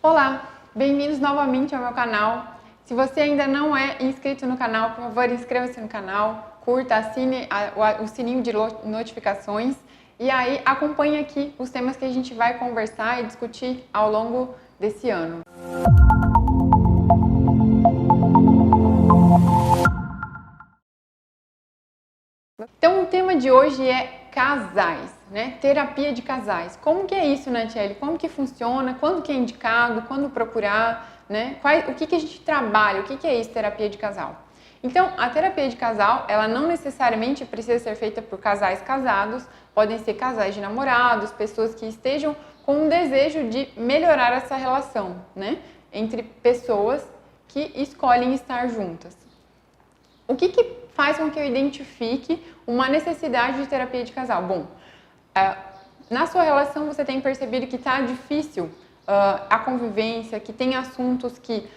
Olá, bem-vindos novamente ao meu canal. Se você ainda não é inscrito no canal, por favor, inscreva-se no canal, curta, assine o sininho de notificações e aí acompanhe aqui os temas que a gente vai conversar e discutir ao longo desse ano. Então, o tema de hoje é casais, né? Terapia de casais. Como que é isso, né, Tchelle? Como que funciona? Quando que é indicado? Quando procurar? Né? O que a gente trabalha? O que é isso, terapia de casal? Então, a terapia de casal, ela não necessariamente precisa ser feita por casais casados, podem ser casais de namorados, pessoas que estejam com um desejo de melhorar essa relação, né? Entre pessoas que escolhem estar juntas. O que faz com que eu identifique uma necessidade de terapia de casal? Bom, na sua relação você tem percebido que está difícil a convivência, que tem assuntos que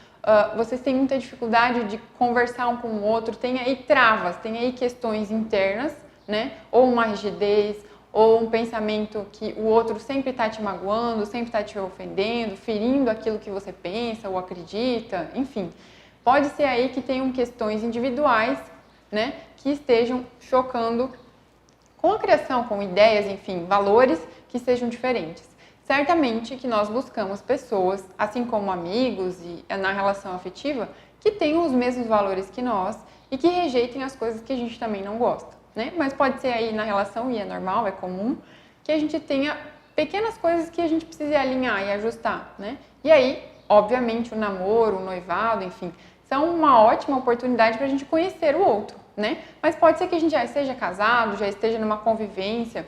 vocês têm muita dificuldade de conversar um com o outro, tem aí travas, tem aí questões internas, né? Ou uma rigidez, ou um pensamento que o outro sempre está te magoando, sempre está te ofendendo, ferindo aquilo que você pensa ou acredita, enfim. Pode ser aí que tenham questões individuais, né, que estejam chocando com a criação, com ideias, enfim, valores que sejam diferentes. Certamente que nós buscamos pessoas, assim como amigos e na relação afetiva, que tenham os mesmos valores que nós e que rejeitem as coisas que a gente também não gosta, né? Mas pode ser aí na relação, e é normal, é comum, que a gente tenha pequenas coisas que a gente precise alinhar e ajustar, né? E aí, obviamente, o namoro, o noivado, enfim, são uma ótima oportunidade para a gente conhecer o outro, né? Mas pode ser que a gente já esteja casado, já esteja numa convivência.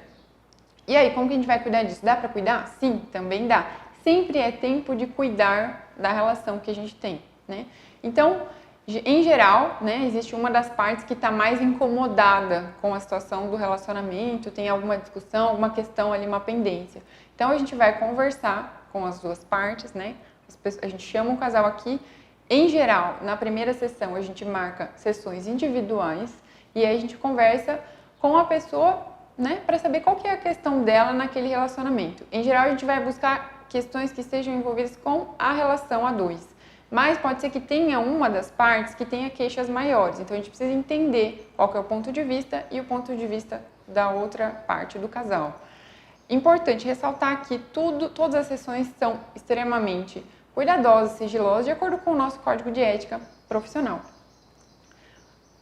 E aí, como que a gente vai cuidar disso? Dá para cuidar? Sim, também dá. Sempre é tempo de cuidar da relação que a gente tem, né? Então, em geral, né, existe uma das partes que está mais incomodada com a situação do relacionamento, tem alguma discussão, alguma questão ali, uma pendência. Então, a gente vai conversar com as duas partes, né? A gente chama o casal aqui. Em geral, na primeira sessão, a gente marca sessões individuais e aí a gente conversa com a pessoa, né, para saber qual que é a questão dela naquele relacionamento. Em geral, a gente vai buscar questões que estejam envolvidas com a relação a dois. Mas pode ser que tenha uma das partes que tenha queixas maiores. Então, a gente precisa entender qual que é o ponto de vista e o ponto de vista da outra parte do casal. Importante ressaltar que todas as sessões são extremamente cuidadosas, sigilosas, de acordo com o nosso código de ética profissional.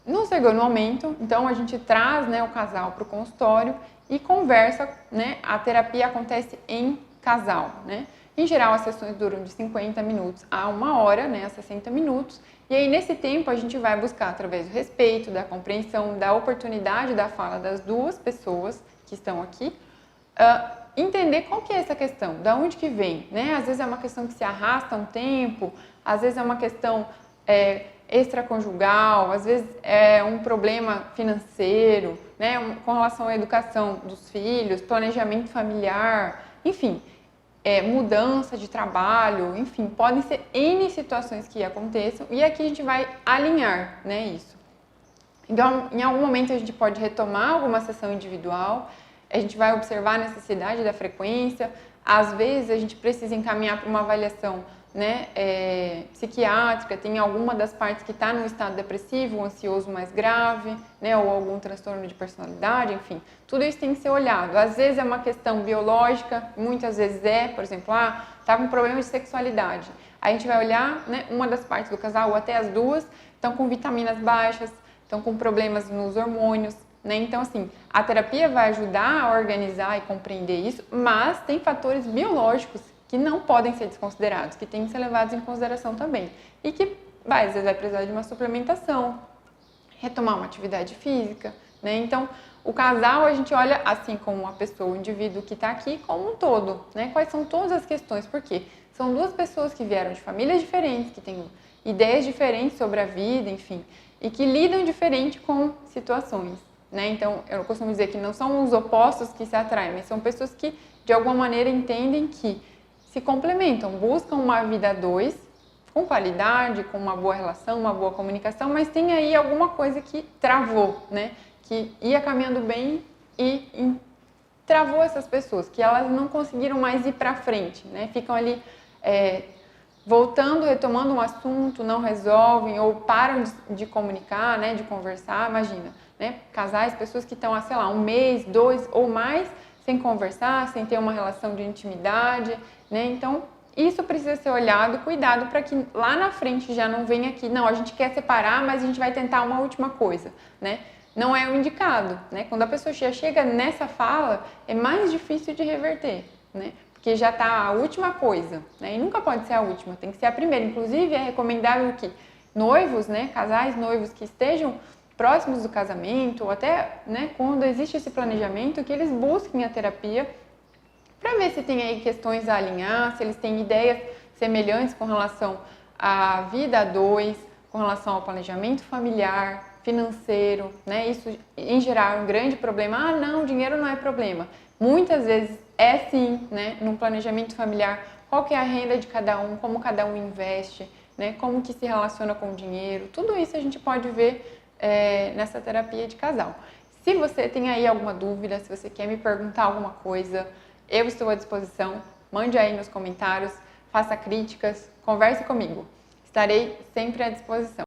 No segundo momento, então, a gente traz, né, o casal para o consultório e conversa, né? A terapia acontece em casal, né? Em geral, as sessões duram de 50 minutos a 1 hora, né, a 60 minutos. E aí, nesse tempo, a gente vai buscar, através do respeito, da compreensão, da oportunidade da fala das duas pessoas que estão aqui, entender qual que é essa questão, da onde que vem, né? Às vezes é uma questão que se arrasta um tempo, às vezes é uma questão extraconjugal, às vezes é um problema financeiro, né? Com relação à educação dos filhos, planejamento familiar, enfim, mudança de trabalho, enfim, podem ser N situações que aconteçam e aqui a gente vai alinhar, né, isso. Então, em algum momento a gente pode retomar alguma sessão individual, a gente vai observar a necessidade da frequência, às vezes a gente precisa encaminhar para uma avaliação, né, psiquiátrica, tem alguma das partes que está no estado depressivo, ansioso mais grave, né, ou algum transtorno de personalidade, enfim, tudo isso tem que ser olhado. Às vezes é uma questão biológica, muitas vezes por exemplo, está com problema de sexualidade. Aí a gente vai olhar, né, uma das partes do casal, ou até as duas, estão com vitaminas baixas, estão com problemas nos hormônios, né? Então, assim, a terapia vai ajudar a organizar e compreender isso, mas tem fatores biológicos que não podem ser desconsiderados, que têm que ser levados em consideração também. E que, às vezes, vai precisar de uma suplementação, retomar uma atividade física, né? Então, o casal, a gente olha assim como a pessoa, o indivíduo que está aqui, como um todo, né? Quais são todas as questões, por quê? São duas pessoas que vieram de famílias diferentes, que têm ideias diferentes sobre a vida, enfim, e que lidam diferente com situações, né? Então, eu costumo dizer que não são os opostos que se atraem, mas são pessoas que, de alguma maneira, entendem que se complementam, buscam uma vida a dois, com qualidade, com uma boa relação, uma boa comunicação, mas tem aí alguma coisa que travou, né? Que ia caminhando bem e travou essas pessoas, que elas não conseguiram mais ir para frente, né? Ficam ali voltando, retomando um assunto, não resolvem ou param de comunicar, né, de conversar, imagina, né, casais, pessoas que estão há, sei lá, 1 mês, 2 ou mais sem conversar, sem ter uma relação de intimidade, né, então isso precisa ser olhado, cuidado para que lá na frente já não venha aqui, não, a gente quer separar, mas a gente vai tentar uma última coisa, né, não é o indicado, né, quando a pessoa já chega nessa fala, é mais difícil de reverter, né, porque já está a última coisa, né? E nunca pode ser a última, tem que ser a primeira. Inclusive, é recomendável que noivos, né, casais noivos que estejam próximos do casamento, ou até, né, quando existe esse planejamento, que eles busquem a terapia para ver se tem aí questões a alinhar, se eles têm ideias semelhantes com relação à vida a dois, com relação ao planejamento familiar, financeiro, né? Isso, em geral, é um grande problema. Ah, não, dinheiro não é problema. Muitas vezes é sim, né? Num planejamento familiar, qual que é a renda de cada um, como cada um investe, né? Como que se relaciona com o dinheiro. Tudo isso a gente pode ver nessa terapia de casal. Se você tem aí alguma dúvida, se você quer me perguntar alguma coisa, eu estou à disposição. Mande aí nos comentários, faça críticas, converse comigo. Estarei sempre à disposição.